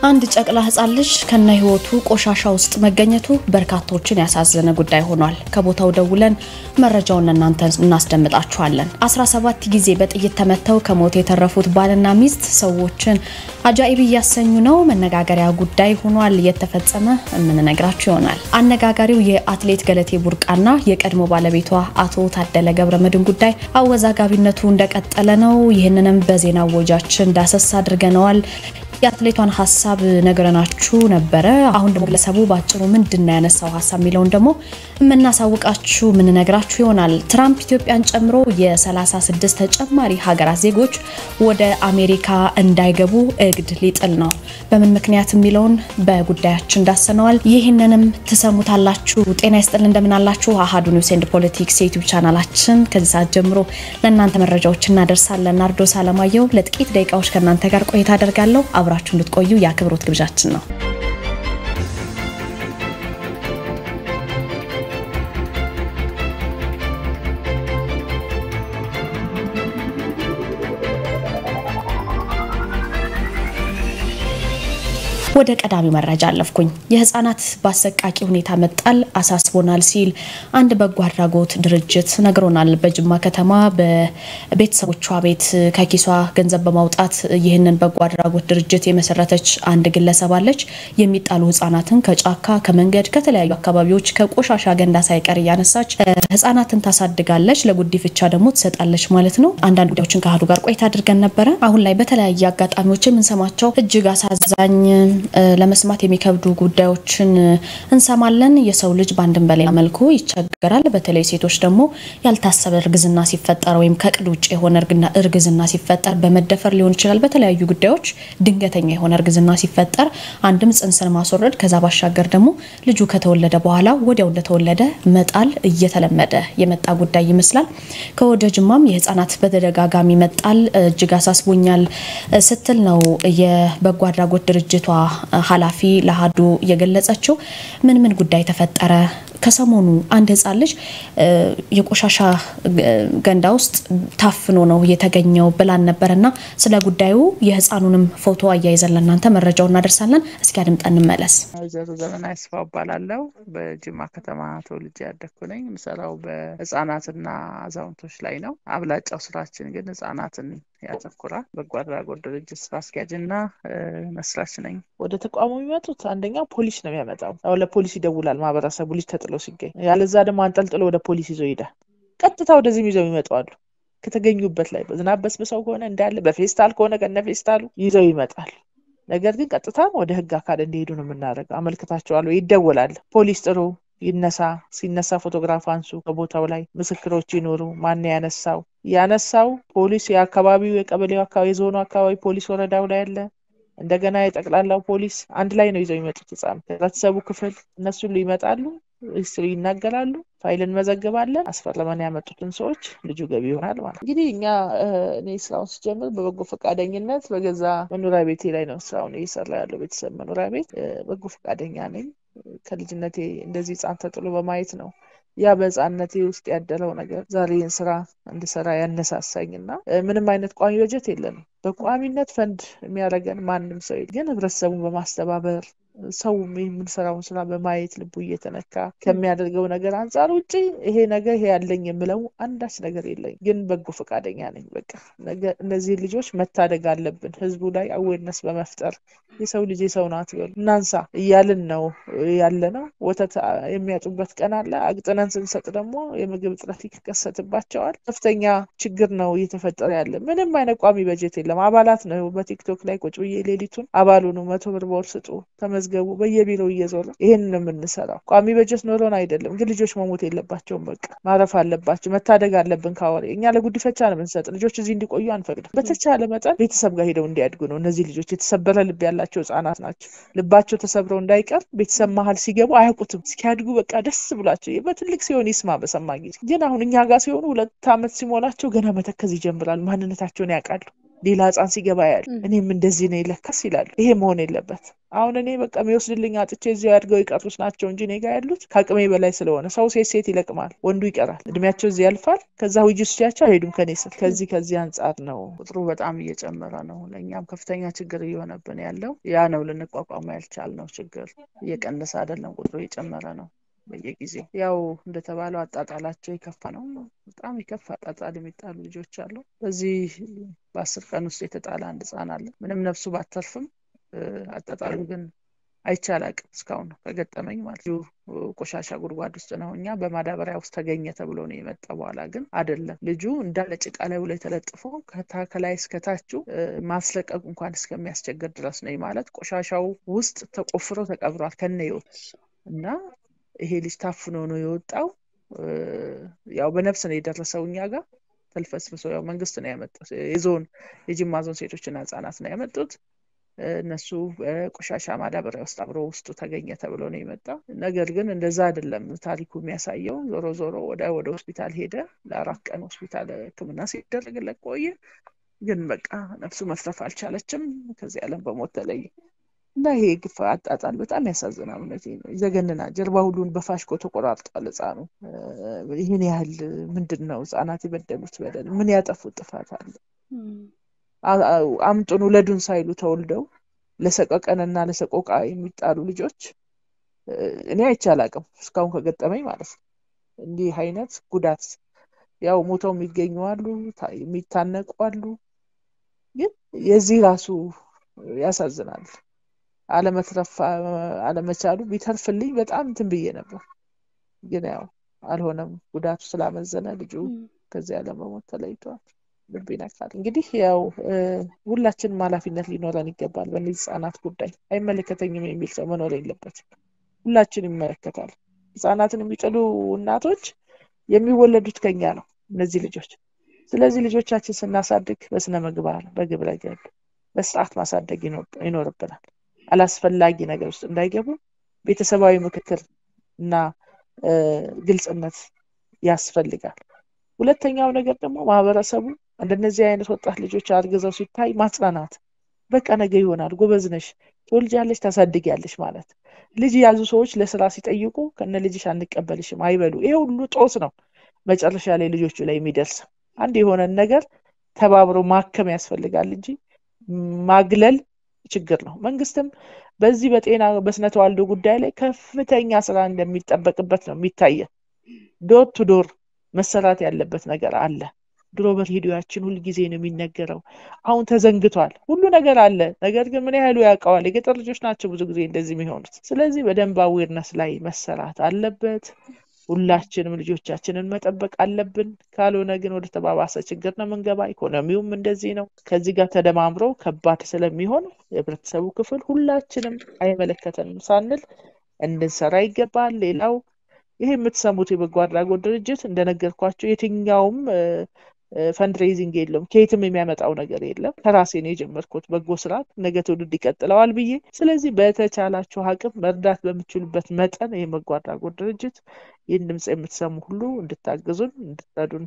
አንድ ጨቅላ ህጻን ልጅ ከነ ህይወቱ ቆሻሻ ውስጥ መገኘቱ በርካቶችን ያሳዘነ ጉዳይ ሆኗል። ከቦታው ደውለን መረጃውን እናንተ እናስደምጣችኋለን። 17 ጊዜ በጥይት ተመተው ከሞት የተረፉት ባልና ሚስት ሰዎችን አጃኢብ ያሰኙ ነው መነጋገሪያ ጉዳይ ሆኗል። የተፈጸመ ምን ነግራችሁ ይሆናል። አነጋጋሪው የአትሌት ገለቴ ቡርቃና የቀድሞ ባለቤቷ አቶ ታደለ ገብረመድን ጉዳይ አወዛጋቢነቱ እንደቀጠለ ነው። ይህንንም በዜና ወጃችን ዳሰስ አድርገናል። የአትሌቷን ሐሳብ ነገረናችሁ ነበር። አሁን ደግሞ ግለሰቡ ባጭሩ ምንድነው ያነሳው ሐሳብ ሚለውን ደግሞ እናሳውቃችሁ ምን ነግራችሁ ይሆናል። ትራምፕ ኢትዮጵያን ጨምሮ የ36 ተጨማሪ ሀገራት ዜጎች ወደ አሜሪካ እንዳይገቡ እግድ ሊጥል ነው። በምን ምክንያት ሚለውን በጉዳያችን ዳሰነዋል። ይህንንም ተሰሙታላችሁ። ጤና ይስጥልን እንደምን አላችሁ? አሃዱ ኒውስ ኤንድ ፖለቲክስ ዩቲዩብ ቻናላችን ከዚህ ሰዓት ጀምሮ ለእናንተ መረጃዎችን እናደርሳለን። ናርዶስ አለማየሁ ለጥቂት ደቂቃዎች ከእናንተ ጋር ቆይታ አደርጋለሁ። አብራችሁ እንድትቆዩ ያክብሮት ግብዣችን ነው። ወደ ቀዳሚ መረጃ አለፍኩኝ። የህፃናት ባሰቃቂ ሁኔታ መጣል አሳስቦናል ሲል አንድ በጎ አድራጎት ድርጅት ነግሮናል። በጅማ ከተማ በቤተሰቦቿ ቤት ከኪሷ ገንዘብ በማውጣት ይህንን በጎ አድራጎት ድርጅት የመሰረተች አንድ ግለሰብ አለች። የሚጣሉ ህፃናትን ከጫካ ከመንገድ ከተለያዩ አካባቢዎች ከቆሻሻ ገንዳ ሳይቀር ያነሳች ህፃናትን ታሳድጋለች። ለጉዲፍቻ ደግሞ ትሰጣለች ማለት ነው። አንዳንድ ጉዳዮችን ከአሃዱ ጋር ቆይታ አድርገን ነበር። አሁን ላይ በተለያየ አጋጣሚዎች የምንሰማቸው እጅግ አሳዛኝ ለመስማት የሚከብዱ ጉዳዮችን እንሰማለን። የሰው ልጅ ባንድም በሌላ መልኩ ይቸገራል። በተለይ ሴቶች ደግሞ ያልታሰበ እርግዝና ሲፈጠር ወይም ከቅድ ውጭ የሆነ እርግዝና ሲፈጠር በመደፈር ሊሆን ይችላል። በተለያዩ ጉዳዮች ድንገተኛ የሆነ እርግዝና ሲፈጠር አንድም ጽንስን ማስወረድ ከዛ ባሻገር ደግሞ ልጁ ከተወለደ በኋላ ወዲያው እንደተወለደ መጣል እየተለመደ የመጣ ጉዳይ ይመስላል። ከወደ ጅማም የህፃናት በተደጋጋሚ መጣል እጅግ አሳስቦኛል ስትል ነው የበጎ አድራጎት ድርጅቷ ኃላፊ ለአሃዱ የገለጸችው። ምን ጉዳይ ተፈጠረ? ከሰሞኑ አንድ ህፃን ልጅ የቆሻሻ ገንዳ ውስጥ ታፍኖ ነው የተገኘው ብላን ነበርና ስለ ጉዳዩ የህፃኑንም ፎቶ አያይዘን ለእናንተ መረጃውን እናደርሳለን። እስኪ አድምጠን እንመለስ። ዘመናዊ አስፋው እባላለሁ። በጅማ ከተማ ተወልጄ ያደግኩ ነኝ። የምሰራው በህፃናትና አዛውንቶች ላይ ነው። አብላጫው ስራችን ግን ህፃናትን ያተኮራል። በጎ አድራጎት ድርጅት ስራ አስኪያጅና መስራች ነኝ። ወደ ተቋሙ የሚመጡት አንደኛው ፖሊስ ነው የሚያመጣው። አሁን ለፖሊስ ይደውላል ማህበረሰቡ ልጅ ተጥሎ ሲገኝ። ያለዛ ደግሞ አንጠልጥሎ ወደ ፖሊስ ይዞ ይሄዳል። ቀጥታ ወደዚህ ይዘው ይመጣሉ። ከተገኙበት ላይ በዝናብ በስብሰው ከሆነ እንዳለ በፌስታል ከሆነ ከነ ፌስታሉ ይዘው ይመጣል። ነገር ግን ቀጥታ ወደ ህግ አካል እንዲሄዱ ነው የምናደርገው። አመልክታቸዋለሁ። ይደወላል። ፖሊስ ጥሩ ይነሳ፣ ሲነሳ ፎቶግራፍ አንሱ፣ ከቦታው ላይ ምስክሮች ይኖሩ፣ ማን ያነሳው ፖሊስ የአካባቢው የቀበሌው አካባቢ ዞኑ አካባቢ ፖሊስ ወረዳው ላይ ያለ እንደገና የጠቅላላው ፖሊስ አንድ ላይ ነው ይዘው ይመጡት። ህፃናት ክፍል እነሱ ሁሉ ይመጣሉ፣ ሂስትሪ ይናገራሉ፣ ፋይልን መዘግባለን። አስፈርመን ያመጡትን ሰዎች ልጁ ገቢ ይሆናል ማለት። እንግዲህ እኔ ስራውን ስጀምር በበጎ ፈቃደኝነት በገዛ መኖሪያ ቤቴ ላይ ነው ስራውን እየሰራ ያለው። ቤተሰብ መኖሪያ ቤት በጎ ፈቃደኛ ነኝ። ከልጅነቴ እንደዚህ ህፃን ተጥሎ በማየት ነው ያ በህፃንነቴ ውስጥ ያደረው ነገር ዛሬን ስራ እንድሰራ ያነሳሳኝና ምንም አይነት ቋሚ በጀት የለንም። በቋሚነት ፈንድ የሚያደርገን ማንም ሰው የለም። ግን ህብረተሰቡን በማስተባበር ሰው የምንሰራውን ስራ በማየት ልቡ እየተነካ ከሚያደርገው ነገር አንፃር ውጪ ይሄ ነገር ይሄ ያለኝ የምለው አንዳች ነገር የለኝ። ግን በጎ ፈቃደኛ ነኝ። በቃ እነዚህ ልጆች መታደግ አለብን። ህዝቡ ላይ አዌርነስ በመፍጠር የሰው ልጅ ሰው ናት በሉ እናንሳ እያልን ነው ያለነው። ወተት የሚያጡበት ቀን አለ። አግጥነን ስንሰጥ ደግሞ የምግብ እጥረት ይከሰትባቸዋል። ከፍተኛ ችግር ነው እየተፈጠረ ያለ። ምንም አይነት ቋሚ በጀት የለም። አባላት ነው በቲክቶክ ላይ ቁጭ ብዬ ሌሊቱን አባሉ ነው 100 ብር በወር ስጡ ተመዝገቡ በየቢሮው እየዞረ ይሄን ነው የምንሰራው። ቋሚ በጀት ኖሮን አይደለም። ግን ልጆች መሞት የለባቸውም። በቃ ማረፍ አለባቸው። መታደግ አለብን። ካወሬ እኛ ለጉዲፈቻ ነው የምንሰጥ። ልጆች እዚህ እንዲቆዩ አንፈቅድም። በተቻለ መጠን ቤተሰብ ጋር ሄደው እንዲያድጉ ነው። እነዚህ ልጆች የተሰበረ ልብ ያላቸው ህፃናት ናቸው። ልባቸው ተሰብረው እንዳይቀር ቤተሰብ መሀል ሲገቡ አያውቁትም። ሲያድጉ በቃ ደስ ብላቸው በትልቅ ሲሆን ይስማ በሰማ ጊዜ። ግን አሁን እኛ ጋር ሲሆኑ 2 አመት ሲሞላቸው ገና መተከዝ ይጀምራሉ። ማንነታቸውን ያውቃሉ። ሌላ ህፃን ሲገባ ያል እኔም እንደዚህ ነው ይለካስ ይላሉ። ይሄ መሆን የለበት። አሁን እኔ በቃ የሚወስድልኝ አጥቼ እዚያው ያድገው ይቀርጡስ ናቸው እንጂ እኔ ጋር ያሉት ከአቅሜ በላይ ስለሆነ ሰው ሴት ይለቅማል፣ ወንዱ ይቀራል፣ እድሜያቸው እዚህ ያልፋል። ከዛ ውጅስቻቸው አይሄዱም ከኔ ስር። ከዚህ አንጻር ነው ቁጥሩ በጣም እየጨመረ ነው። ለኛም ከፍተኛ ችግር እየሆነብን ያለው ያ ነው። ልንቋቋመው ያልቻልነው ችግር እየቀነሰ አይደለም፣ ቁጥሩ እየጨመረ ነው በየጊዜው። ያው እንደተባለው አጣጣላቸው የከፋ ነው። በጣም የከፋ አጣጣል የሚጣሉ ልጆች አሉ። በዚህ በ10 ቀን ውስጥ የተጣለ አንድ ህፃን አለ። ምንም ነፍሱ ባተርፍም አጣጣሉ ግን አይቻላቅም እስካሁን ከገጠመኝ ማለት ነው። ቆሻሻ ጉድጓድ ውስጥ ነው። እኛ በማዳበሪያ ውስጥ ተገኘ ተብሎ ነው የመጣ። በኋላ ግን አይደለም። ልጁ እንዳለ ጭቃ ላይ ተለጥፎ ከላይ እስከታቹ ማስለቀቅ እንኳን እስከሚያስቸግር ድረስ ነው ማለት ቆሻሻው ውስጥ ተቆፍሮ ተቀብሯል ከነየው እና ይሄ ልጅ ታፍኖ ነው የወጣው። ያው በነፍስ ነው የደረሰው እኛ ጋር ተልፈስፍሶ። ያው መንግስት ነው ያመጣው። የጅማ ዞን ሴቶችና ህፃናት ነው ያመጡት። እነሱ ቆሻሻ ማዳበሪያ ውስጥ አብሮ ውስጡ ተገኘ ተብሎ ነው የመጣው። ነገር ግን እንደዛ አይደለም ታሪኩ የሚያሳየው። ዞሮ ወደ ሆስፒታል ሄደ። ለ4 ቀን ሆስፒታል ህክምና ሲደረግለት ቆየ። ግን በቃ ነፍሱ መትረፍ አልቻለችም። ከዚህ ዓለም በሞት ተለየ። እና ይሄ ግፍ አጣጣል በጣም ያሳዝናል። ነው ይዘገንና ጀርባ ሁሉን በፋሽኮ ተቆራርጧል ህፃኑ። ይሄን ያህል ምንድነው ህፃናት የበደሉት በደል? ምን ያጠፉት ጥፋት አለ? አምጡን ውለዱን ሳይሉ ተወልደው ለሰቀቀንና ለሰቆቃ የሚጣሉ ልጆች እኔ አይቻላቅም እስካሁን ከገጠመኝ ማለት ነው። እንዲህ አይነት ጉዳት ያው ሞተው የሚገኙ አሉ፣ የሚታነቁ አሉ። ግን የዚህ ራሱ ያሳዝናል። አለመቻሉ ቢተርፍልኝ በጣም እንትን ብዬ ነበር። ግን ያው አልሆነም። ጉዳቱ ስላመዘነ ልጁ ከዚህ ዓለም በሞት ተለይቷል። ልብ ይነካል። እንግዲህ ያው ሁላችንም ኃላፊነት ሊኖረን ይገባል። በእነዚህ ህፃናት ጉዳይ አይመለከተኝም የሚል ሰው መኖር የለበትም። ሁላችንም ይመለከታል። ህፃናትን የሚጥሉ እናቶች የሚወለዱት ከኛ ነው እነዚህ ልጆች። ስለዚህ ልጆቻችን ስናሳድግ በስነ ምግባር፣ በግብረ ገብ፣ በስርዓት ማሳደግ ይኖርብናል። አላስፈላጊ ነገር ውስጥ እንዳይገቡ ቤተሰባዊ ምክክር እና ግልጽነት ያስፈልጋል። ሁለተኛው ነገር ደግሞ ማህበረሰቡ እንደነዚህ አይነት ወጣት ልጆች አርግዘው ሲታይ ማጽናናት። በቃ ነገ ይሆናል፣ ጎበዝ ነሽ፣ ትወልጃለሽ፣ ታሳድጊያለሽ ማለት። ልጅ ያዙ ሰዎች ለስራ ሲጠይቁ ከነ ልጅሽ አንቀበልሽም አይበሉ። ይሄ ሁሉ ጦስ ነው መጨረሻ ላይ ልጆቹ ላይ የሚደርስ። አንድ የሆነ ነገር ተባብሮ ማከም ያስፈልጋል እንጂ ማግለል ችግር ነው። መንግስትም በዚህ በጤና በስነ ተዋልዶ ጉዳይ ላይ ከፍተኛ ስራ እንደሚጠበቅበት ነው የሚታየው። ዶር ቱ ዶር መሰራት ያለበት ነገር አለ። ድሮ በሬዲዮአችን ሁሉ ጊዜ ነው የሚነገረው። አሁን ተዘንግቷል። ሁሉ ነገር አለ። ነገር ግን ምን ያህሉ ያውቀዋል? የገጠር ልጆች ናቸው ብዙ ጊዜ እንደዚህ የሚሆኑት። ስለዚህ በደንብ አዌርነስ ላይ መሰራት አለበት። ሁላችንም ልጆቻችንን መጠበቅ አለብን። ካልሆነ ግን ወደ ተባባሰ ችግር ነው መንገባ። ኢኮኖሚውም እንደዚህ ነው። ከዚህ ጋር ተደማምሮ ከባድ ስለሚሆን የህብረተሰቡ ክፍል ሁላችንም አይመለከተንም ሳንል እንድንሰራ ይገባል። ሌላው ይሄ የምትሰሙት የበጎ አድራጎት ድርጅት እንደነገርኳችሁ የትኛውም ፈንድሬዚንግ የለም፣ ከየትም የሚያመጣው ነገር የለም። ከራሴ ነው የጀመርኩት በጎ ስራ ነገ ትውልድ ይቀጥለዋል ብዬ። ስለዚህ በተቻላችሁ አቅም መርዳት በምትችሉበት መጠን የበጎ አድራጎት ድርጅት ይህን ድምጽ የምትሰሙ ሁሉ እንድታግዙን እንድትረዱን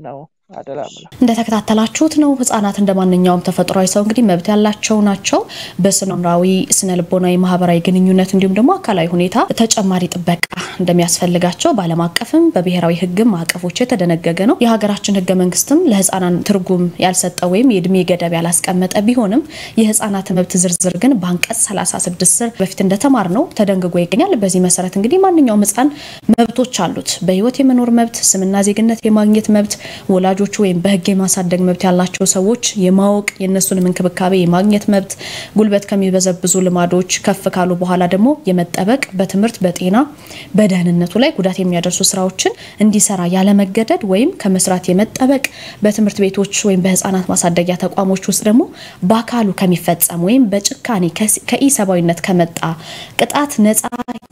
ነው አደራምላ። እንደተከታተላችሁት ነው ህፃናት እንደማንኛውም ተፈጥሯዊ ሰው እንግዲህ መብት ያላቸው ናቸው። በስነምራዊ ስነልቦናዊ ማህበራዊ ግንኙነት እንዲሁም ደግሞ አካላዊ ሁኔታ ተጨማሪ ጥበቃ እንደሚያስፈልጋቸው በዓለም አቀፍም በብሔራዊ ህግም ማዕቀፎች የተደነገገ ነው። የሀገራችን ህገ መንግስትም ለህፃናት ትርጉም ያልሰጠው ወይም የእድሜ ገደብ ያላስቀመጠ ቢሆንም የህፃናት መብት ዝርዝር ግን በአንቀጽ 36 ስር በፊት እንደተማርነው ተደንግጎ ይገኛል። በዚህ መሰረት እንግዲህ ማንኛውም ህፃን መብቶች አሉት። በህይወት የመኖር መብት፣ ስምና ዜግነት የማግኘት መብት፣ ወላጆቹ ወይም በህግ የማሳደግ መብት ያላቸው ሰዎች የማወቅ የነሱን እንክብካቤ የማግኘት መብት፣ ጉልበት ከሚበዘብዙ ልማዶች ከፍ ካሉ በኋላ ደግሞ የመጠበቅ በትምህርት በጤና በደህንነቱ ላይ ጉዳት የሚያደርሱ ስራዎችን እንዲሰራ ያለ መገደድ ወይም ከመስራት የመጠበቅ በትምህርት ቤቶች ወይም በህፃናት ማሳደጊያ ተቋሞች ውስጥ ደግሞ በአካሉ ከሚፈጸም ወይም በጭካኔ ከኢሰባዊነት ከመጣ ቅጣት ነፃ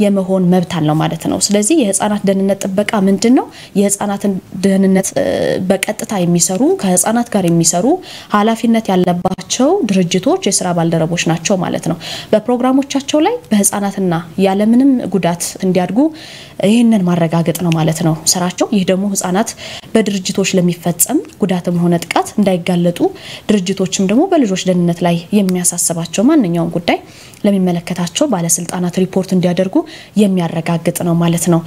የመሆን መብት አለው ማለት ነው። ስለዚህ የህፃናት ደህንነት ጥበቃ ምንድነው? የህፃናትን ደህንነት በቀጥታ የሚሰሩ ከህፃናት ጋር የሚሰሩ ኃላፊነት ያለባቸው ድርጅቶች የሥራ ባልደረቦች ናቸው ማለት ነው። በፕሮግራሞቻቸው ላይ በህፃናትና ያለምንም ጉዳት እንዲያድጉ ይሄንን ማረጋገጥ ነው ማለት ነው ስራቸው። ይህ ደግሞ ህፃናት በድርጅቶች ለሚፈጸም ጉዳትም ሆነ ጥቃት እንዳይጋለጡ ድርጅቶችም ደግሞ በልጆች ደህንነት ላይ የሚያሳስባቸው ማንኛውም ጉዳይ ለሚመለከታቸው ባለስልጣናት ሪፖርት እንዲያደርጉ የሚያረጋግጥ ነው ማለት ነው።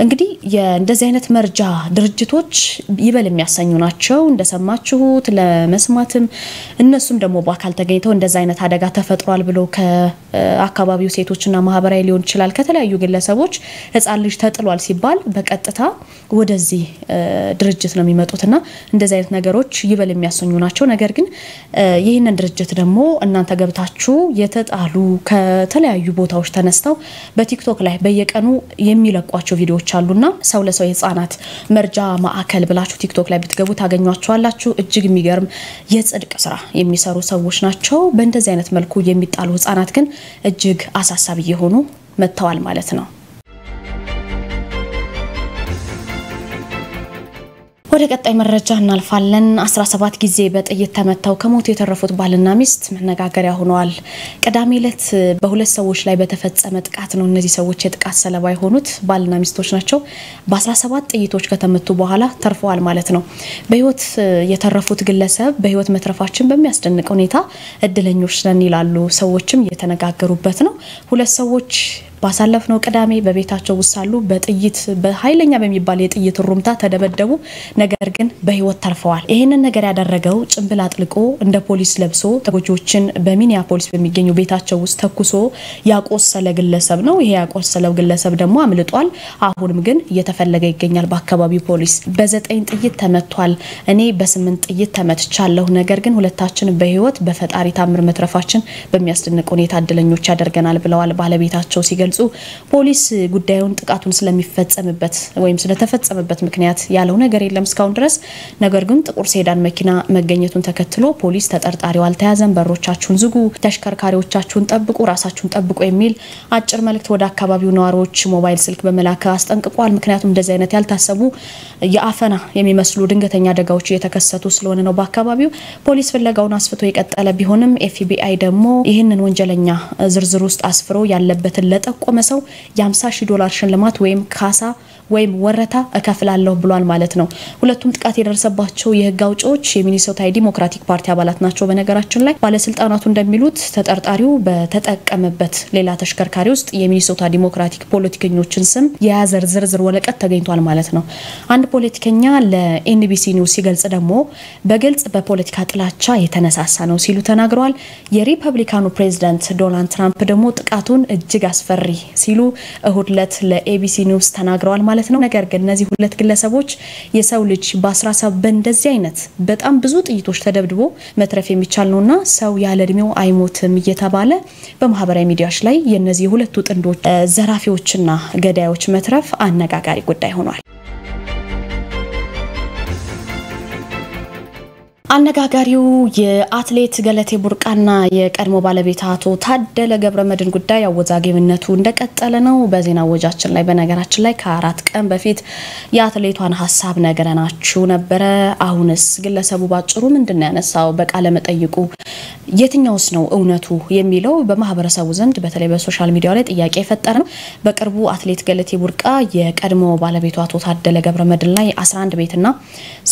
እንግዲህ እንደዚህ አይነት መርጃ ድርጅቶች ይበል የሚያሰኙ ናቸው እንደሰማችሁት ለመስማትም እነሱም ደግሞ በአካል ተገኝተው እንደዛ አይነት አደጋ ተፈጥሯል ብሎ ከአካባቢው ሴቶችና ማህበራዊ ሊሆን ይችላል ከተለያዩ ግለሰቦች ህፃን ልጅ ተጥሏል ሲባል በቀጥታ ወደዚህ ድርጅት ነው የሚመጡትና እንደዚህ አይነት ነገሮች ይበል የሚያሰኙ ናቸው። ነገር ግን ይሄንን ድርጅት ደግሞ እናንተ ገብታችሁ የተጣሉ ከተለያዩ ቦታዎች ተነስተው በቲክቶክ ላይ በየቀኑ የሚለቋቸው ቪዲዮዎች አሉና ሰው ለሰው የህፃናት መርጃ ማዕከል ብላችሁ ቲክቶክ ላይ ብትገቡ ታገኟቸዋላችሁ። እጅግ የሚገርም የጽድቅ ስራ የሚሰሩ ሰዎች ናቸው። በእንደዚህ አይነት መልኩ የሚጣሉ ህፃናት ግን እጅግ አሳሳቢ የሆኑ መተዋል ማለት ነው። ወደ ቀጣይ መረጃ እናልፋለን። 17 ጊዜ በጥይት ተመተው ከሞት የተረፉት ባልና ሚስት መነጋገሪያ ሆነዋል። ቅዳሜ ዕለት በሁለት ሰዎች ላይ በተፈጸመ ጥቃት ነው እነዚህ ሰዎች የጥቃት ሰለባ የሆኑት ባልና ሚስቶች ናቸው። በ17 ጥይቶች ከተመቱ በኋላ ተርፈዋል ማለት ነው። በህይወት የተረፉት ግለሰብ በህይወት መትረፋችን በሚያስደንቅ ሁኔታ እድለኞች ነን ይላሉ። ሰዎችም እየተነጋገሩበት ነው። ሁለት ሰዎች ባሳለፍነው ቅዳሜ በቤታቸው ውስጥ ሳሉ በጥይት በኃይለኛ በሚባል የጥይት ሩምታ ተደበደቡ። ነገር ግን በህይወት ተርፈዋል። ይሄንን ነገር ያደረገው ጭንብል አጥልቆ እንደ ፖሊስ ለብሶ ተጎጂዎችን በሚኒያፖሊስ በሚገኙ ቤታቸው ውስጥ ተኩሶ ያቆሰለ ግለሰብ ነው። ይሄ ያቆሰለው ግለሰብ ደግሞ አምልጧል። አሁንም ግን እየተፈለገ ይገኛል በአካባቢው ፖሊስ። በ9 ጥይት ተመቷል። እኔ በ8 ጥይት ተመትቻለሁ። ነገር ግን ሁለታችን በህይወት በፈጣሪ ታምር መትረፋችን በሚያስደንቅ ሁኔታ እድለኞች ያደርገናል ብለዋል ባለቤታቸው ሲገልጹ። ፖሊስ ጉዳዩን ጥቃቱን ስለሚፈጸምበት ወይም ስለተፈጸመበት ምክንያት ያለው ነገር የለም እስካሁን ድረስ። ነገር ግን ጥቁር ሴዳን መኪና መገኘቱን ተከትሎ ፖሊስ ተጠርጣሪው አልተያዘም፣ በሮቻችሁን ዝጉ፣ ተሽከርካሪዎቻችሁን ጠብቁ፣ ራሳችሁን ጠብቁ የሚል አጭር መልእክት ወደ አካባቢው ነዋሪዎች ሞባይል ስልክ በመላክ አስጠንቅቋል። ምክንያቱም እንደዚህ አይነት ያልታሰቡ የአፈና የሚመስሉ ድንገተኛ አደጋዎች እየተከሰቱ ስለሆነ ነው በአካባቢው። ፖሊስ ፍለጋውን አስፍቶ የቀጠለ ቢሆንም ኤፍቢአይ ደግሞ ይህንን ወንጀለኛ ዝርዝር ውስጥ አስፍሮ ያለበትን ለጠቆመ ሰው $50,000 ሽልማት ወይም ካሳ ወይም ወረታ እከፍላለሁ ብሏል ማለት ነው። ሁለቱም ጥቃት የደረሰባቸው የህግ አውጪዎች የሚኒሶታ ዲሞክራቲክ ፓርቲ አባላት ናቸው። በነገራችን ላይ ባለስልጣናቱ እንደሚሉት ተጠርጣሪው በተጠቀመበት ሌላ ተሽከርካሪ ውስጥ የሚኒሶታ ዲሞክራቲክ ፖለቲከኞችን ስም የያዘ ዝርዝር ወረቀት ተገኝቷል ማለት ነው። አንድ ፖለቲከኛ ለኤንቢሲ ኒውስ ሲገልጽ ደግሞ በግልጽ በፖለቲካ ጥላቻ የተነሳሳ ነው ሲሉ ተናግረዋል። የሪፐብሊካኑ ፕሬዝዳንት ዶናልድ ትራምፕ ደግሞ ጥቃቱን እጅግ አስፈሪ ሲሉ እሁድ ዕለት ለኤቢሲ ኒውስ ተናግረዋል ማለት ነው። ነገር ግን እነዚህ ሁለት ግለሰቦች የሰው ልጅ በ17 በእንደዚህ አይነት በጣም ብዙ ጥይቶች ተደብድቦ መትረፍ የሚቻል ነውና ሰው ያለ እድሜው አይሞትም እየተባለ በማህበራዊ ሚዲያዎች ላይ የነዚህ ሁለቱ ጥንዶች ዘራፊዎችና ገዳዮች መትረፍ አነጋጋሪ ጉዳይ ሆኗል። አነጋጋሪው የአትሌት ገለቴ ቡርቃና የቀድሞ ባለቤት አቶ ታደለ ገብረመድህን ጉዳይ አወዛጋቢነቱ እንደቀጠለ ነው። በዜና ወጃችን ላይ በነገራችን ላይ ከ4 ቀን በፊት የአትሌቷን ሐሳብ ነገረናችሁ ነበር። አሁንስ ግለሰቡ ባጭሩ ምንድነው ያነሳው? በቃለ መጠይቁ የትኛውስ ነው እውነቱ የሚለው በማህበረሰቡ ዘንድ በተለይ በሶሻል ሚዲያው ላይ ጥያቄ የፈጠረ ነው። በቅርቡ አትሌት ገለቴ ቡርቃ የቀድሞ ባለቤቷ አቶ ታደለ ገብረመድህን ላይ 11 ቤትና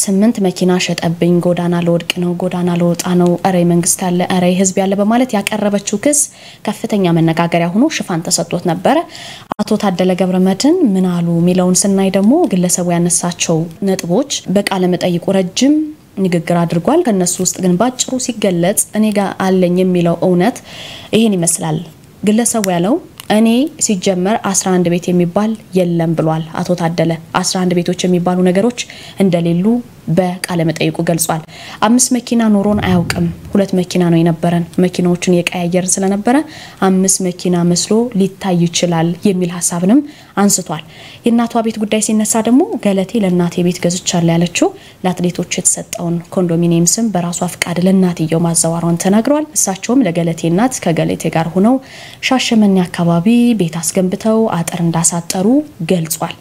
8 መኪና ሸጠብኝ፣ ጎዳና ለወድቅ ነው፣ ጎዳና ለወጣ ነው፣ አሬ መንግስት ያለ አሬ ህዝብ ያለ በማለት ያቀረበችው ክስ ከፍተኛ መነጋገሪያ ሆኖ ሽፋን ተሰጥቶት ነበር። አቶ ታደለ ገብረመድህን ምን አሉ ሚለውን ስናይ ደግሞ ግለሰቡ ያነሳቸው ነጥቦች በቃለ መጠይቁ ረጅም ንግግር አድርጓል። ከነሱ ውስጥ ግን ባጭሩ ሲገለጽ እኔ ጋር አለኝ የሚለው እውነት ይሄን ይመስላል። ግለሰቡ ያለው እኔ ሲጀመር 11 ቤት የሚባል የለም ብሏል። አቶ ታደለ 11 ቤቶች የሚባሉ ነገሮች እንደሌሉ በቃለ መጠይቁ ገልጿል። 5 መኪና ኖሮን አያውቅም፣ 2 መኪና ነው የነበረን። መኪናዎችን የቀያየር ስለነበረ 5 መኪና መስሎ ሊታይ ይችላል የሚል ሐሳብንም አንስቷል። የእናቷ ቤት ጉዳይ ሲነሳ ደግሞ ገለቴ ለእናቴ ቤት ገዝቻለሁ ያለችው ለአትሌቶች የተሰጠውን ኮንዶሚኒየም ስም በራሷ ፍቃድ ለእናትየው ማዛወሯን ተናግሯል። እሳቸውም ለገለቴ እናት ከገለቴ ጋር ሆነው ሻሸመኔ አካባቢ ቤት አስገንብተው አጥር እንዳሳጠሩ ገልጿል።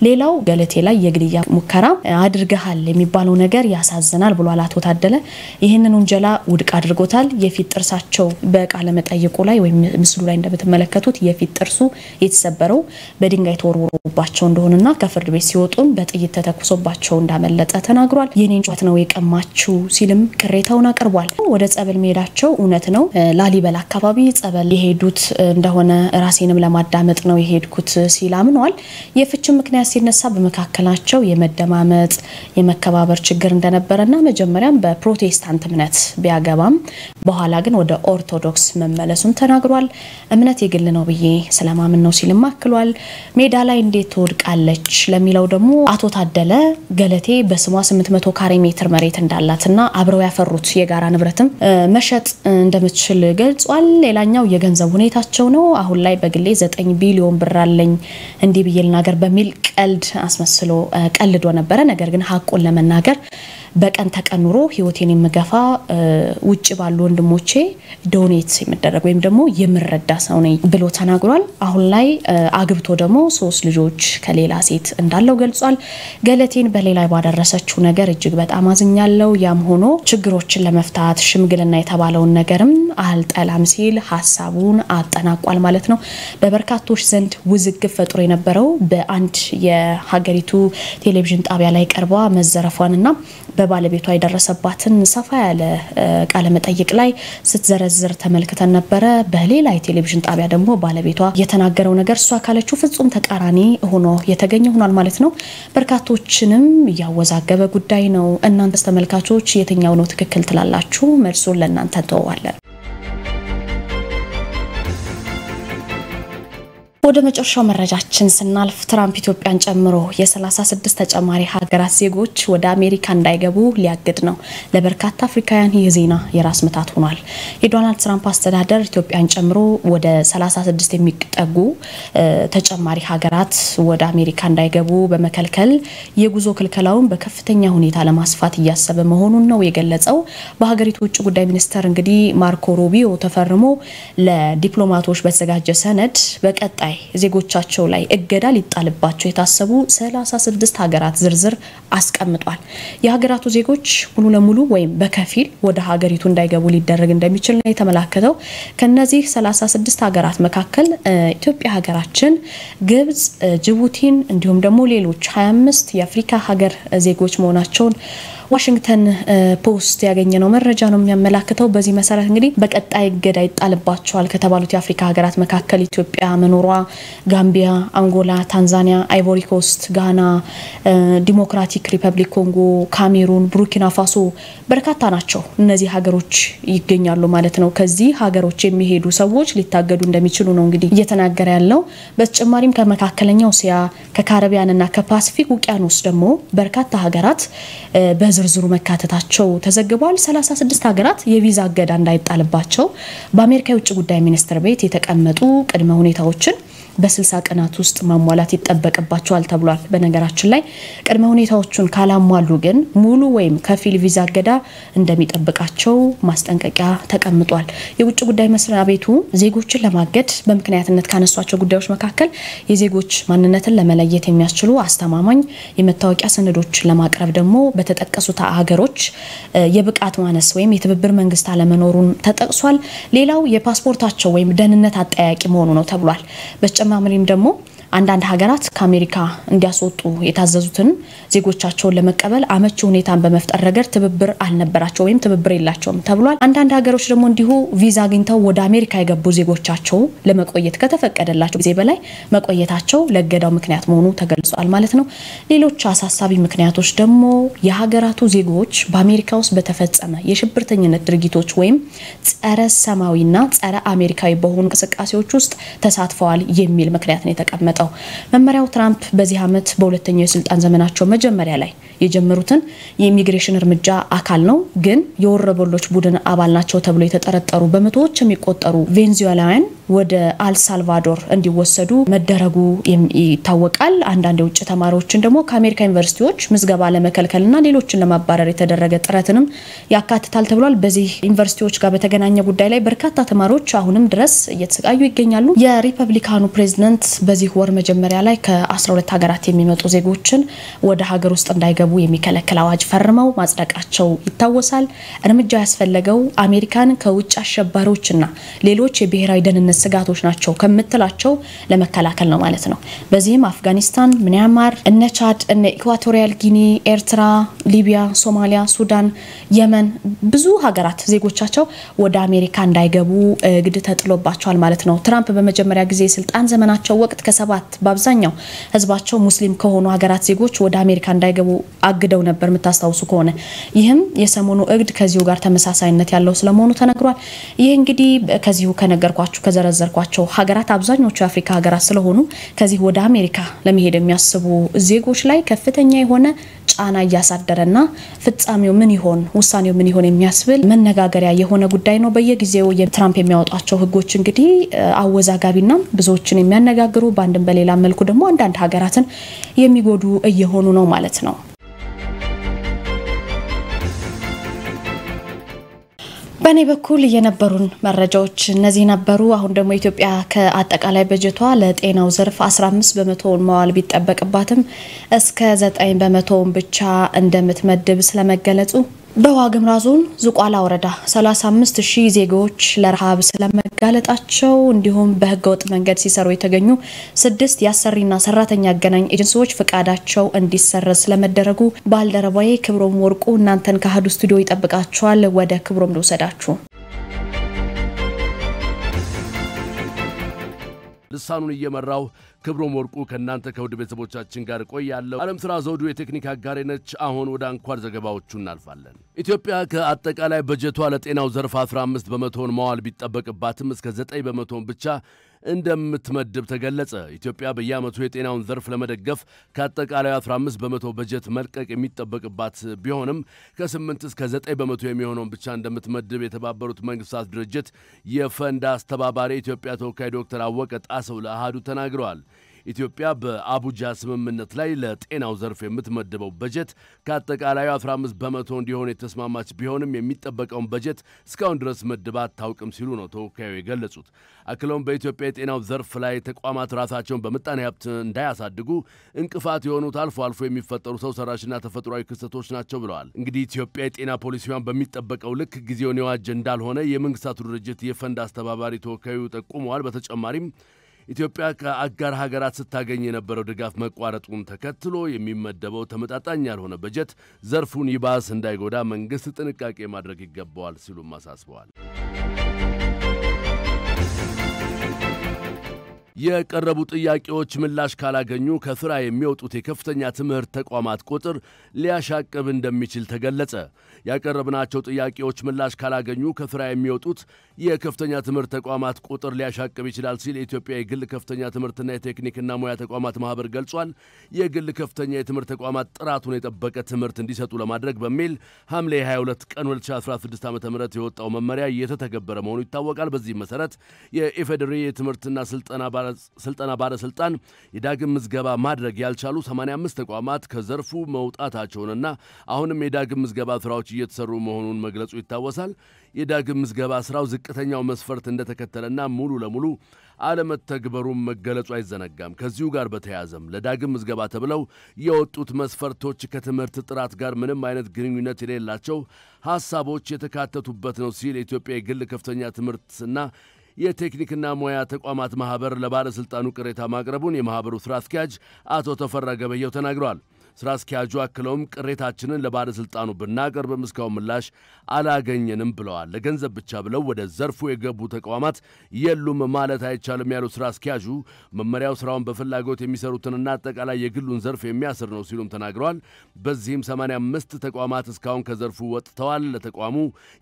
ሌላው ገለቴ ላይ የግድያ ሙከራ አድርገሃል የሚባለው ነገር ያሳዝናል ብሏል አቶ ታደለ። ይህንን ወንጀላ ውድቅ አድርጎታል። የፊት ጥርሳቸው በቃለ መጠይቁ ላይ ወይም ምስሉ ላይ እንደምትመለከቱት የፊት ጥርሱ የተሰበረው በድንጋይ ተወርውሮባቸው እንደሆነና ከፍርድ ቤት ሲወጡም በጥይት ተተኩሶባቸው እንዳመለጠ ተናግሯል። የኔን ጩኸት ነው የቀማችሁ ሲልም ቅሬታውን አቅርቧል። ወደ ጸበል መሄዳቸው እውነት ነው። ላሊበላ አካባቢ ጸበል የሄዱት እንደሆነ ራሴንም ለማዳመጥ ነው የሄድኩት ሲል አምኗል። የፍች ምክንያት ሲነሳ በመካከላቸው የመደማመጥ የመከባበር ችግር እንደነበረና መጀመሪያም በፕሮቴስታንት እምነት ቢያገባም በኋላ ግን ወደ ኦርቶዶክስ መመለሱን ተናግሯል። እምነት የግል ነው ብዬ ስለማምን ነው ሲልም አክሏል። ሜዳ ላይ እንዴት ትወድቃለች ለሚለው ደግሞ አቶ ታደለ ገለቴ በስሟ 800 ካሬ ሜትር መሬት እንዳላትና አብረው ያፈሩት የጋራ ንብረትም መሸጥ እንደምትችል ገልጿል። ሌላኛው የገንዘብ ሁኔታቸው ነው። አሁን ላይ በግሌ 9 ቢሊዮን ብር አለኝ እንዲህ ብዬልናገር በሚል ቀልድ አስመስሎ ቀልዶ ነበር። ነገር ግን ሐቁን ለመናገር በቀን ተቀኑሮ ህይወቴን የምገፋ ውጭ ባሉ ወንድሞቼ ዶኔት የሚደረግ ወይም ደግሞ የምረዳ ሰው ነኝ ብሎ ተናግሯል። አሁን ላይ አግብቶ ደግሞ 3 ልጆች ከሌላ ሴት እንዳለው ገልጿል። ገለቴን በሌላ ባደረሰችው ነገር እጅግ በጣም አዝኛለሁ። ያም ሆኖ ችግሮችን ለመፍታት ሽምግልና የተባለውን ነገርም አልጠላም ሲል ሐሳቡን አጠናቋል ማለት ነው። በበርካቶች ዘንድ ውዝግብ ፈጥሮ የነበረው በአንድ የሀገሪቱ ቴሌቪዥን ጣቢያ ላይ ቀርባ መዘረፏንና በባለቤቷ የደረሰባትን ሰፋ ያለ ቃለ መጠይቅ ላይ ስትዘረዝር ተመልክተን ነበር። በሌላ የቴሌቪዥን ጣቢያ ደግሞ ባለቤቷ የተናገረው ነገር እሷ ካለችው ፍጹም ተቃራኒ ሆኖ የተገኘ ሆኗል ማለት ነው። በርካቶችንም ያወዛገበ ጉዳይ ነው። እናንተስ ተመልካቾች የትኛው ነው ትክክል ትላላችሁ? መልሱን ለእናንተ ተወዋለን። ወደ መጨረሻው መረጃችን ስናልፍ ትራምፕ ኢትዮጵያን ጨምሮ የ36 ተጨማሪ ሀገራት ዜጎች ወደ አሜሪካ እንዳይገቡ ሊያግድ ነው። ለበርካታ አፍሪካውያን የዜና የራስ ምታት ሆኗል። የዶናልድ ትራምፕ አስተዳደር ኢትዮጵያን ጨምሮ ወደ 36 የሚጠጉ ተጨማሪ ሀገራት ወደ አሜሪካ እንዳይገቡ በመከልከል የጉዞ ክልከላውን በከፍተኛ ሁኔታ ለማስፋት እያሰበ መሆኑን ነው የገለጸው። በሀገሪቱ ውጭ ጉዳይ ሚኒስተር እንግዲህ ማርኮ ሩቢዮ ተፈርሞ ለዲፕሎማቶች በተዘጋጀ ሰነድ በቀጣይ ዜጎቻቸው ላይ እገዳ ሊጣልባቸው የታሰቡ 36 ሀገራት ዝርዝር አስቀምጧል። የሀገራቱ ዜጎች ሙሉ ለሙሉ ወይም በከፊል ወደ ሀገሪቱ እንዳይገቡ ሊደረግ እንደሚችል ነው የተመላከተው። ከነዚህ 36 ሀገራት መካከል ኢትዮጵያ ሀገራችን፣ ግብጽ፣ ጅቡቲን እንዲሁም ደግሞ ሌሎች 25 የአፍሪካ ሀገር ዜጎች መሆናቸውን ዋሽንግተን ፖስት ያገኘነው መረጃ ነው የሚያመላክተው። በዚህ መሰረት እንግዲህ በቀጣይ እገዳ ይጣልባቸዋል ከተባሉት የአፍሪካ ሀገራት መካከል ኢትዮጵያ መኖሯ፣ ጋምቢያ፣ አንጎላ፣ ታንዛኒያ፣ አይቮሪ ኮስት፣ ጋና፣ ዲሞክራቲክ ሪፐብሊክ ኮንጎ፣ ካሜሩን፣ ቡርኪና ፋሶ በርካታ ናቸው። እነዚህ ሀገሮች ይገኛሉ ማለት ነው። ከዚህ ሀገሮች የሚሄዱ ሰዎች ሊታገዱ እንደሚችሉ ነው እንግዲህ እየተናገረ ያለው። በተጨማሪም ከመካከለኛው እስያ፣ ከካሪቢያንና ከፓሲፊክ ውቅያኖስ ደግሞ በርካታ ሀገራት በዝርዝሩ መካተታቸው ተዘግቧል። 36 ሀገራት የቪዛ እገዳ እንዳይጣልባቸው በአሜሪካ የውጭ ጉዳይ ሚኒስትር ቤት የተቀመጡ ቅድመ ሁኔታዎችን በ60 ቀናት ውስጥ ማሟላት ይጠበቅባቸዋል ተብሏል። በነገራችን ላይ ቅድመ ሁኔታዎቹን ካላሟሉ ግን ሙሉ ወይም ከፊል ቪዛ እገዳ እንደሚጠብቃቸው ማስጠንቀቂያ ተቀምጧል። የውጭ ጉዳይ መስሪያ ቤቱ ዜጎችን ለማገድ በምክንያትነት ካነሷቸው ጉዳዮች መካከል የዜጎች ማንነትን ለመለየት የሚያስችሉ አስተማማኝ የመታወቂያ ሰነዶችን ለማቅረብ ደግሞ በተጠቀሱት ሀገሮች የብቃት ማነስ ወይም የትብብር መንግስት አለመኖሩን ተጠቅሷል። ሌላው የፓስፖርታቸው ወይም ደህንነት አጠያቂ መሆኑ ነው ተብሏል። በተጨማሪም ደግሞ አንዳንድ ሀገራት ከአሜሪካ እንዲያስወጡ የታዘዙትን ዜጎቻቸውን ለመቀበል አመቺ ሁኔታን በመፍጠር ረገድ ትብብር አልነበራቸው ወይም ትብብር የላቸውም ተብሏል። አንዳንድ ሀገሮች ደግሞ እንዲሁ ቪዛ አግኝተው ወደ አሜሪካ የገቡ ዜጎቻቸው ለመቆየት ከተፈቀደላቸው ጊዜ በላይ መቆየታቸው ለእገዳው ምክንያት መሆኑ ተገልጿል ማለት ነው። ሌሎች አሳሳቢ ምክንያቶች ደግሞ የሀገራቱ ዜጎች በአሜሪካ ውስጥ በተፈጸመ የሽብርተኝነት ድርጊቶች ወይም ጸረ ሰማዊና ጸረ አሜሪካዊ በሆኑ እንቅስቃሴዎች ውስጥ ተሳትፈዋል የሚል ምክንያት ነው የተቀመጠው። መመሪያው ትራምፕ በዚህ አመት በሁለተኛው የስልጣን ዘመናቸው መጀመሪያ ላይ የጀመሩትን የኢሚግሬሽን እርምጃ አካል ነው። ግን የወረበሎች ቡድን አባል ናቸው ተብሎ የተጠረጠሩ በመቶዎች የሚቆጠሩ ቬንዙዌላውያን ወደ አልሳልቫዶር እንዲወሰዱ መደረጉ ይታወቃል። አንዳንድ የውጭ ተማሪዎችን ደግሞ ከአሜሪካ ዩኒቨርሲቲዎች ምዝገባ ለመከልከልና ሌሎችን ለማባረር የተደረገ ጥረትንም ያካትታል ተብሏል። በዚህ ዩኒቨርሲቲዎች ጋር በተገናኘ ጉዳይ ላይ በርካታ ተማሪዎች አሁንም ድረስ እየተሰቃዩ ይገኛሉ። የሪፐብሊካኑ ፕሬዝዳንት በዚህ ወር ወር መጀመሪያ ላይ ከ12 ሀገራት የሚመጡ ዜጎችን ወደ ሀገር ውስጥ እንዳይገቡ የሚከለክል አዋጅ ፈርመው ማጽደቃቸው ይታወሳል። እርምጃ ያስፈለገው አሜሪካን ከውጭ አሸባሪዎችና ሌሎች የብሔራዊ ደህንነት ስጋቶች ናቸው ከምትላቸው ለመከላከል ነው ማለት ነው። በዚህም አፍጋኒስታን፣ ሚያንማር፣ እነ ቻድ፣ እነ ኢኳቶሪያል ጊኒ፣ ኤርትራ፣ ሊቢያ፣ ሶማሊያ፣ ሱዳን፣ የመን ብዙ ሀገራት ዜጎቻቸው ወደ አሜሪካ እንዳይገቡ ግድ ተጥሎባቸዋል ማለት ነው። ትራምፕ በመጀመሪያ ጊዜ ስልጣን ዘመናቸው ወቅት ከሰባት በአብዛኛው ህዝባቸው ሙስሊም ከሆኑ ሀገራት ዜጎች ወደ አሜሪካ እንዳይገቡ አግደው ነበር የምታስታውሱ ከሆነ። ይህም የሰሞኑ እግድ ከዚሁ ጋር ተመሳሳይነት ያለው ስለመሆኑ ተነግሯል። ይህ እንግዲህ ከዚሁ ከነገርኳችሁ ከዘረዘርኳቸው ሀገራት አብዛኞቹ የአፍሪካ ሀገራት ስለሆኑ ከዚህ ወደ አሜሪካ ለመሄድ የሚያስቡ ዜጎች ላይ ከፍተኛ የሆነ ጫና ያሳደረና ፍጻሜው ምን ይሆን ውሳኔው ምን ይሆን የሚያስብል መነጋገሪያ የሆነ ጉዳይ ነው። በየጊዜው የትራምፕ የሚያወጣቸው ህጎች እንግዲህ አወዛጋቢና ብዙዎችን የሚያነጋግሩ በአንድም በሌላ መልኩ ደግሞ አንዳንድ ሀገራትን የሚጎዱ እየሆኑ ነው ማለት ነው። በኔ በኩል የነበሩን መረጃዎች እነዚህ ነበሩ። አሁን ደግሞ ኢትዮጵያ ከአጠቃላይ በጀቷ ለጤናው ዘርፍ 15% ማዋል ቢጠበቅባትም እስከ 9% ብቻ እንደምትመድብ ስለመገለጹ፣ በዋግምራ ዞን ዝቋላ ወረዳ 35000 ዜጎች ለረሃብ ስለመጋለጣቸው፣ እንዲሁም በህገወጥ መንገድ ሲሰሩ የተገኙ 6 ያሰሪና ሰራተኛ አገናኝ ኤጀንሲዎች ፍቃዳቸው እንዲሰረዝ ስለመደረጉ ባልደረባዬ ክብሮም ወርቁ እናንተን ከአሃዱ ስቱዲዮ ይጠብቃችኋል። ወደ ክብሮም ልውሰዳችሁ። ልሳኑን እየመራው ክብሮም ወርቁ ከናንተ ከውድ ቤተሰቦቻችን ጋር ቆያለሁ። ዓለም ስራ ዘውዱ የቴክኒክ አጋሬ ነች። አሁን ወደ አንኳር ዘገባዎቹ እናልፋለን። ኢትዮጵያ ከአጠቃላይ በጀቷ ለጤናው ዘርፍ 15% ማዋል ቢጠበቅባትም እስከ 9% ብቻ እንደምትመድብ ተገለጸ። ኢትዮጵያ በየዓመቱ የጤናውን ዘርፍ ለመደገፍ ከአጠቃላይ 15% በጀት መልቀቅ የሚጠበቅባት ቢሆንም ከ8 እስከ 9% የሚሆነውን ብቻ እንደምትመድብ የተባበሩት መንግስታት ድርጅት የፈንድ አስተባባሪ ኢትዮጵያ ተወካይ ዶክተር አወቀ ጣሰው ለአሃዱ ተናግረዋል። ኢትዮጵያ በአቡጃ ስምምነት ላይ ለጤናው ዘርፍ የምትመድበው በጀት ከአጠቃላዩ 15% እንዲሆን የተስማማች ቢሆንም የሚጠበቀውን በጀት እስካሁን ድረስ መድባ አታውቅም ሲሉ ነው ተወካዩ የገለጹት። አክለውም በኢትዮጵያ የጤናው ዘርፍ ላይ ተቋማት ራሳቸውን በምጣኔ ሀብት እንዳያሳድጉ እንቅፋት የሆኑት አልፎ አልፎ የሚፈጠሩ ሰው ሰራሽና ተፈጥሯዊ ክስተቶች ናቸው ብለዋል። እንግዲህ ኢትዮጵያ የጤና ፖሊሲዋን በሚጠበቀው ልክ ጊዜውን የዋጀ እንዳልሆነ የመንግስታቱ ድርጅት የፈንድ አስተባባሪ ተወካዩ ጠቁመዋል። በተጨማሪም ኢትዮጵያ ከአጋር ሀገራት ስታገኝ የነበረው ድጋፍ መቋረጡን ተከትሎ የሚመደበው ተመጣጣኝ ያልሆነ በጀት ዘርፉን ይባስ እንዳይጎዳ መንግስት ጥንቃቄ ማድረግ ይገባዋል ሲሉም አሳስበዋል። የቀረቡ ጥያቄዎች ምላሽ ካላገኙ ከስራ የሚወጡት የከፍተኛ ትምህርት ተቋማት ቁጥር ሊያሻቅብ እንደሚችል ተገለጸ። ያቀረብናቸው ጥያቄዎች ምላሽ ካላገኙ ከስራ የሚወጡት የከፍተኛ ትምህርት ተቋማት ቁጥር ሊያሻቅብ ይችላል ሲል የኢትዮጵያ የግል ከፍተኛ ትምህርትና የቴክኒክና ሙያ ተቋማት ማህበር ገልጿል። የግል ከፍተኛ የትምህርት ተቋማት ጥራቱን የጠበቀ ትምህርት እንዲሰጡ ለማድረግ በሚል ሐምሌ 22 ቀን 2016 ዓ.ም የወጣው መመሪያ እየተተገበረ መሆኑ ይታወቃል። በዚህ መሰረት የኢፌዴሪ የትምህርትና ስልጠና ባለስልጣን የዳግም ምዝገባ ማድረግ ያልቻሉ 85 ተቋማት ከዘርፉ መውጣታቸውንና አሁንም የዳግም ምዝገባ ስራዎች እየተሰሩ መሆኑን መግለጹ ይታወሳል። የዳግም ምዝገባ ስራው ዝቅተኛው መስፈርት እንደተከተለና ሙሉ ለሙሉ አለመተግበሩም መገለጹ አይዘነጋም። ከዚሁ ጋር በተያያዘም ለዳግም ምዝገባ ተብለው የወጡት መስፈርቶች ከትምህርት ጥራት ጋር ምንም አይነት ግንኙነት የሌላቸው ሐሳቦች የተካተቱበት ነው ሲል የኢትዮጵያ የግል ከፍተኛ ትምህርትና የቴክኒክና ሙያ ተቋማት ማህበር ለባለስልጣኑ ቅሬታ ማቅረቡን የማህበሩ ስራ አስኪያጅ አቶ ተፈራ ገበየው ተናግረዋል። ስራ አስኪያጁ አክለውም ቅሬታችንን ለባለስልጣኑ ብናቀርብም እስካሁን ምላሽ አላገኘንም ብለዋል። ለገንዘብ ብቻ ብለው ወደ ዘርፉ የገቡ ተቋማት የሉም ማለት አይቻልም ያሉት ስራ አስኪያጁ መመሪያው ስራውን በፍላጎት የሚሰሩትንና አጠቃላይ የግሉን ዘርፍ የሚያስር ነው ሲሉም ተናግረዋል። በዚህም 85 ተቋማት እስካሁን ከዘርፉ ወጥተዋል። ለተቋሙ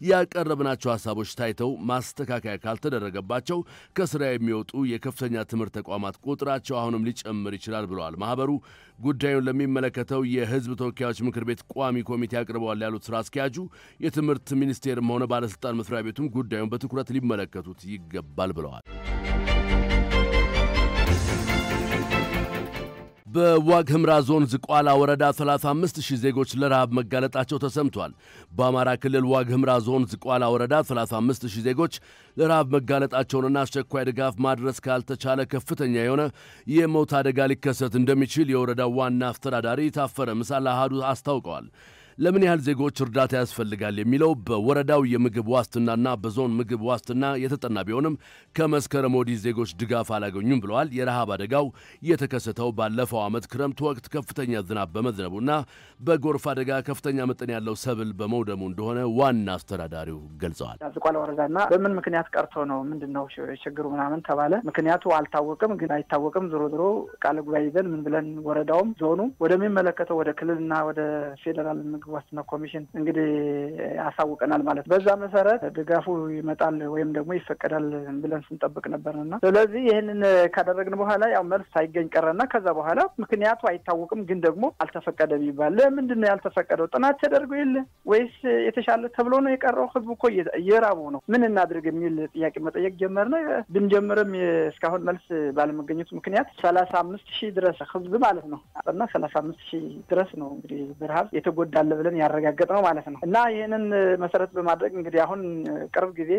ያቀረብናቸው ሐሳቦች ታይተው ማስተካከያ ካልተደረገባቸው ከስራ የሚወጡ የከፍተኛ ትምህርት ተቋማት ቁጥራቸው አሁንም ሊጨምር ይችላል ብለዋል። ማህበሩ ጉዳዩን ለሚመለከተው የህዝብ ተወካዮች ምክር ቤት ቋሚ ኮሚቴ አቅርበዋል ያሉት ስራ አስኪያጁ የትምህርት ሚኒስቴርም ሆነ ባለስልጣን መስሪያ ቤቱም ጉዳዩን በትኩረት ሊመለከቱት ይገባል ብለዋል። በዋግ ኽምራ ዞን ዝቋላ ወረዳ 35000 ዜጎች ለረሃብ መጋለጣቸው ተሰምቷል። በአማራ ክልል ዋግ ኽምራ ዞን ዝቋላ ወረዳ 35000 ዜጎች ለረሃብ መጋለጣቸውንና አስቸኳይ ድጋፍ ማድረስ ካልተቻለ ከፍተኛ የሆነ የሞት አደጋ ሊከሰት እንደሚችል የወረዳው ዋና አስተዳዳሪ ታፈረ ምሳላ አሃዱ አስታውቀዋል። ለምን ያህል ዜጎች እርዳታ ያስፈልጋል የሚለው በወረዳው የምግብ ዋስትናና በዞን ምግብ ዋስትና የተጠና ቢሆንም ከመስከረም ወዲህ ዜጎች ድጋፍ አላገኙም ብለዋል። የረሃብ አደጋው የተከሰተው ባለፈው ዓመት ክረምት ወቅት ከፍተኛ ዝናብ በመዝነቡና በጎርፍ አደጋ ከፍተኛ መጠን ያለው ሰብል በመውደሙ እንደሆነ ዋና አስተዳዳሪው ገልጸዋል። ዝቋላ ወረዳና በምን ምክንያት ቀርቶ ነው ምንድነው ችግሩ ምናምን ተባለ። ምክንያቱ አልታወቀም፣ ግን አይታወቅም ዞሮ ዞሮ ቃል ጉባኤ ይዘን ምን ብለን ወረዳውም ዞኑ ወደሚመለከተው ወደ ክልልና ወደ ፌደራል ዋስትና ኮሚሽን እንግዲህ አሳውቀናል ማለት። በዛ መሰረት ድጋፉ ይመጣል ወይም ደግሞ ይፈቀዳል ብለን ስንጠብቅ ነበርና ስለዚህ ይሄንን ካደረግን በኋላ ያው መልስ ሳይገኝ ቀረና ከዛ በኋላ ምክንያቱ አይታወቅም፣ ግን ደግሞ አልተፈቀደም ይባል። ለምንድነው ያልተፈቀደው? ጥናት ተደርጎ የለ ወይስ የተሻለ ተብሎ ነው የቀረው? ህዝቡ እኮ እየራቡ ነው፣ ምን እናድርግ የሚል ጥያቄ መጠየቅ ጀመርነ። ብንጀምርም እስካሁን መልስ ባለመገኘቱ ምክንያት 35000 ድረስ ህዝብ ማለት ነው እና 35000 ድረስ ነው እንግዲህ በረሃብ የተጎዳለ ብለን ያረጋግጠው ማለት ነው። እና ይሄንን መሰረት በማድረግ እንግዲህ አሁን ቅርብ ጊዜ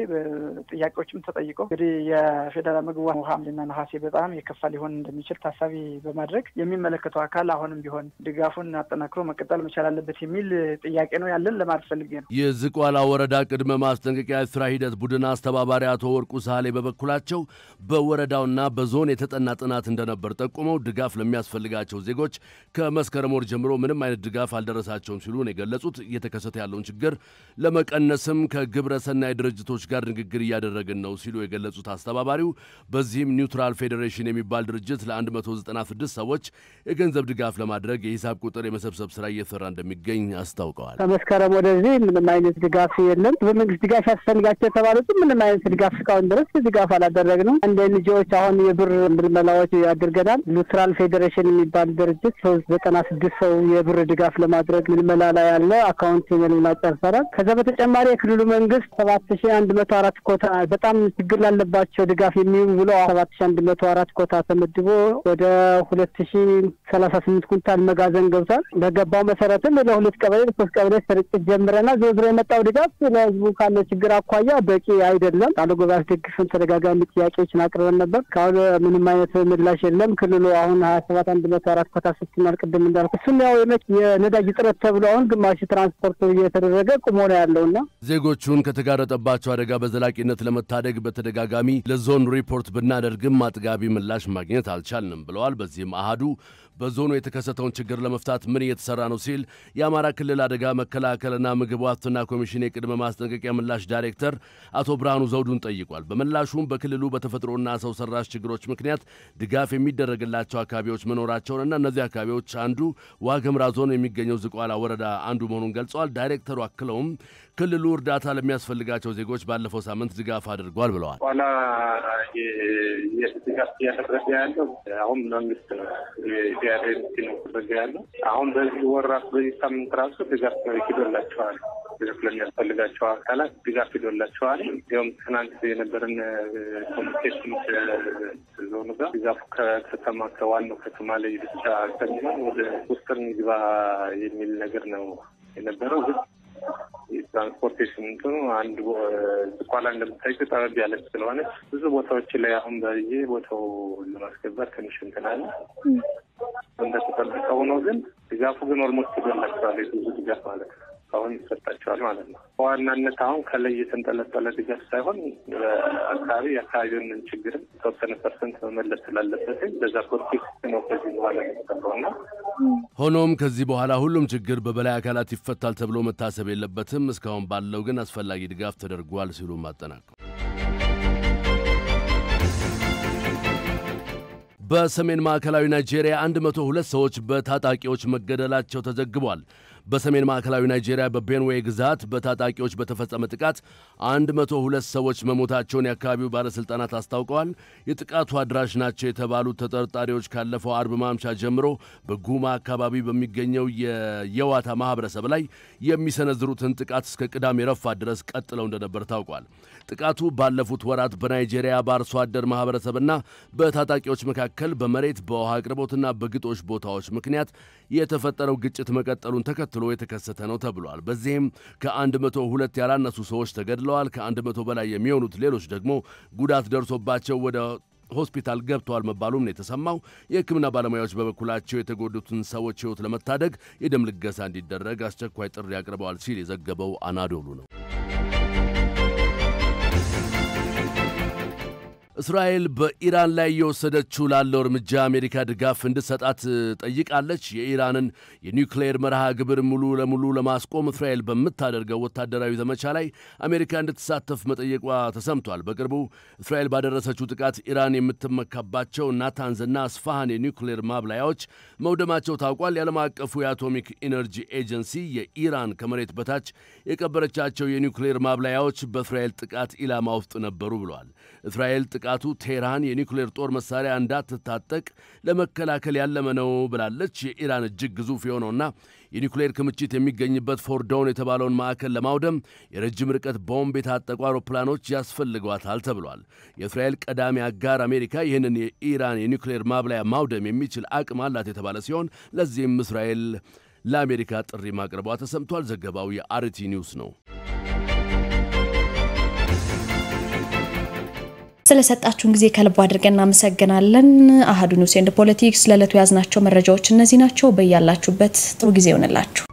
ጥያቄዎችም ተጠይቀው እንግዲህ የፌደራል ምግብ ውሃና ነሐሴ በጣም የከፋ ሊሆን እንደሚችል ታሳቢ በማድረግ የሚመለከተው አካል አሁንም ቢሆን ድጋፉን አጠናክሮ መቀጠል መቻል አለበት የሚል ጥያቄ ነው ያለን ለማለት ፈልጌ ነው። የዝቋላ ወረዳ ቅድመ ማስጠንቀቂያ ስራ ሂደት ቡድን አስተባባሪ አቶ ወርቁ ሳሌ በበኩላቸው በወረዳውና በዞን የተጠና ጥናት እንደነበር ጠቁመው ድጋፍ ለሚያስፈልጋቸው ዜጎች ከመስከረም ወር ጀምሮ ምንም አይነት ድጋፍ አልደረሳቸውም ሲሉ የገለጹት እየተከሰተ ያለውን ችግር ለመቀነስም ከግብረ ሰናይ ድርጅቶች ጋር ንግግር እያደረግን ነው ሲሉ የገለጹት አስተባባሪው በዚህም ኒውትራል ፌዴሬሽን የሚባል ድርጅት ለ196 ሰዎች የገንዘብ ድጋፍ ለማድረግ የሂሳብ ቁጥር የመሰብሰብ ስራ እየሰራ እንደሚገኝ አስታውቀዋል። ከመስከረም ወደዚህ ምንም አይነት ድጋፍ የለም። በመንግስት ድጋፍ ያስፈልጋቸው የተባሉት ምንም አይነት ድጋፍ እስካሁን ድረስ ድጋፍ አላደረግንም። እንደ ልጆች አሁን የብር ምልመላዎች አድርገናል። ኒውትራል ፌዴሬሽን የሚባል ድርጅት 96 ሰው የብር ድጋፍ ለማድረግ ምልመላ ላይ ያለ አካውንት ምልመላ ጨርሰናል። ከዛ በተጨማሪ የክልሉ መንግስት 7104 ኮታ በጣም ችግር ላለባቸው ድጋፍ የሚውሉ 7104 ኮታ ተመድቦ ወደ 2038 ኩንታል መጋዘን ገብቷል። በገባው መሰረትም ለሁለት ቀበሌ ለሶስት ቀበሌ ስርጭት ጀምረናል። ዞሮ የመጣው ድጋፍ ለህዝቡ ካለ ችግር አኳያ በቂ አይደለም። ቃል ጉባኤ ደግፈን ተደጋጋሚ ጥያቄዎችን አቅርበን ነበር። ካሁን ምንም አይነት ምላሽ የለም። ክልሉ አሁን 27104 ኮታ ሰጥቷል። ቅድም እንዳልኩ እሱም ያው የነዳጅ ጥረት ተብሎ አሁን ግማሽ ትራንስፖርት እየተደረገ ቁሞ ነው ያለውና ዜጎቹን ከተጋረጠባቸው አደጋ በዘላቂነት ለመታደግ በተደጋጋሚ ለዞን ሪፖርት ብናደርግም አጥጋቢ ምላሽ ማግኘት አልቻልንም ብለዋል። በዚህም አሃዱ በዞኑ የተከሰተውን ችግር ለመፍታት ምን እየተሰራ ነው ሲል የአማራ ክልል አደጋ መከላከልና ምግብ ዋስትና ኮሚሽን የቅድመ ማስጠንቀቂያ ምላሽ ዳይሬክተር አቶ ብርሃኑ ዘውዱን ጠይቋል። በምላሹም በክልሉ በተፈጥሮና ሰው ሰራሽ ችግሮች ምክንያት ድጋፍ የሚደረግላቸው አካባቢዎች መኖራቸውንና እነዚህ አካባቢዎች አንዱ ዋግ ኽምራ ዞን የሚገኘው ዝቋላ ወረዳ አንዱ መሆኑን ገልጸዋል። ዳይሬክተሩ አክለውም ክልሉ እርዳታ ለሚያስፈልጋቸው ዜጎች ባለፈው ሳምንት ድጋፍ አድርጓል ብለዋል። ዋላ የድጋፍ እያደረገ ያለው አሁን መንግስት ነው ያለው። አሁን በዚህ ወራት በዚህ ሳምንት ራሱ ድጋፍ ሂዶላቸዋል። ድጋፍ ለሚያስፈልጋቸው አካላት ድጋፍ ሂዶላቸዋል። ይኸውም ትናንት የነበረን ኮሚኒኬሽን ዞኑ ጋር ድጋፉ ከከተማ ከዋናው ከተማ ላይ ብቻ ከሚሆን ወደ ውስጥን ይግባ የሚል ነገር ነው የነበረው። ግን የትራንስፖርቴሽን እንትኑ አንድ ዝቋላ እንደምታይቁ ጠበብ ያለች ስለሆነ ብዙ ቦታዎች ላይ አሁን በየቦታው ለማስገባት ትንሽ እንትን አለ። እንደተጠበቀው ነው። ግን ድጋፉ ግን ኦልሞስት ይደላቸዋል። ብዙ ድጋፍ ማለት ነው አሁን ይሰጣቸዋል ማለት ነው። በዋናነት አሁን ከላይ የተንጠለጠለ ድጋፍ ሳይሆን የአካባቢውን ችግር ተወሰነ ፐርሰንት መመለስ ስላለበት በዛ ፕሮሴስ ነው ከዚህ በኋላ የሚጠበቀውና ሆኖም ከዚህ በኋላ ሁሉም ችግር በበላይ አካላት ይፈታል ተብሎ መታሰብ የለበትም። እስካሁን ባለው ግን አስፈላጊ ድጋፍ ተደርጓል ሲሉ ማጠናቀቁ። በሰሜን ማዕከላዊ ናይጄሪያ 102 ሰዎች በታጣቂዎች መገደላቸው ተዘግቧል። በሰሜን ማዕከላዊ ናይጄሪያ በቤንዌይ ግዛት በታጣቂዎች በተፈጸመ ጥቃት 102 ሰዎች መሞታቸውን የአካባቢው ባለስልጣናት አስታውቀዋል። የጥቃቱ አድራሽ ናቸው የተባሉት ተጠርጣሪዎች ካለፈው አርብ ማምሻ ጀምሮ በጉማ አካባቢ በሚገኘው የየዋታ ማህበረሰብ ላይ የሚሰነዝሩትን ጥቃት እስከ ቅዳሜ ረፋት ድረስ ቀጥለው እንደነበር ታውቋል። ጥቃቱ ባለፉት ወራት በናይጄሪያ በአርሶ አደር ማህበረሰብና በታጣቂዎች መካከል በመሬት በውሃ አቅርቦትና በግጦሽ ቦታዎች ምክንያት የተፈጠረው ግጭት መቀጠሉን ተከትሎ የተከሰተ ነው ተብሏል። በዚህም ከ102 ያላነሱ ሰዎች ተገድለዋል። ከ100 በላይ የሚሆኑት ሌሎች ደግሞ ጉዳት ደርሶባቸው ወደ ሆስፒታል ገብተዋል መባሉም ነው የተሰማው። የሕክምና ባለሙያዎች በበኩላቸው የተጎዱትን ሰዎች ሕይወት ለመታደግ የደም ልገሳ እንዲደረግ አስቸኳይ ጥሪ አቅርበዋል ሲል የዘገበው አናዶሉ ነው። እስራኤል በኢራን ላይ የወሰደችው ላለው እርምጃ አሜሪካ ድጋፍ እንድትሰጣት ጠይቃለች። የኢራንን የኒውክሌር መርሃ ግብር ሙሉ ለሙሉ ለማስቆም እስራኤል በምታደርገው ወታደራዊ ዘመቻ ላይ አሜሪካ እንድትሳተፍ መጠየቋ ተሰምቷል። በቅርቡ እስራኤል ባደረሰችው ጥቃት ኢራን የምትመካባቸው ናታንዝና አስፋሃን የኒውክሌር ማብላያዎች መውደማቸው ታውቋል። የዓለም አቀፉ የአቶሚክ ኢነርጂ ኤጀንሲ የኢራን ከመሬት በታች የቀበረቻቸው የኒውክሌር ማብላያዎች በእስራኤል ጥቃት ኢላማ ውስጥ ነበሩ ብሏል። እስራኤል ጥቃቱ ቴህራን የኒውክሌር ጦር መሳሪያ እንዳትታጠቅ ለመከላከል ያለመ ነው ብላለች። የኢራን እጅግ ግዙፍ የሆነውና የኒውክሌር ክምችት የሚገኝበት ፎርዶን የተባለውን ማዕከል ለማውደም የረጅም ርቀት ቦምብ የታጠቁ አውሮፕላኖች ያስፈልጓታል ተብሏል። የእስራኤል ቀዳሚ አጋር አሜሪካ ይህንን የኢራን የኒውክሌር ማብላያ ማውደም የሚችል አቅም አላት የተባለ ሲሆን ለዚህም እስራኤል ለአሜሪካ ጥሪ ማቅረቧ ተሰምቷል። ዘገባው የአርቲ ኒውስ ነው። ስለሰጣችሁን ጊዜ ከልብ አድርገን እናመሰግናለን። አሃዱ ኒውስ ኤንድ ፖለቲክስ ለዕለቱ ያዝናቸው መረጃዎች እነዚህ ናቸው። በያላችሁበት ጥሩ ጊዜ ይሆንላችሁ።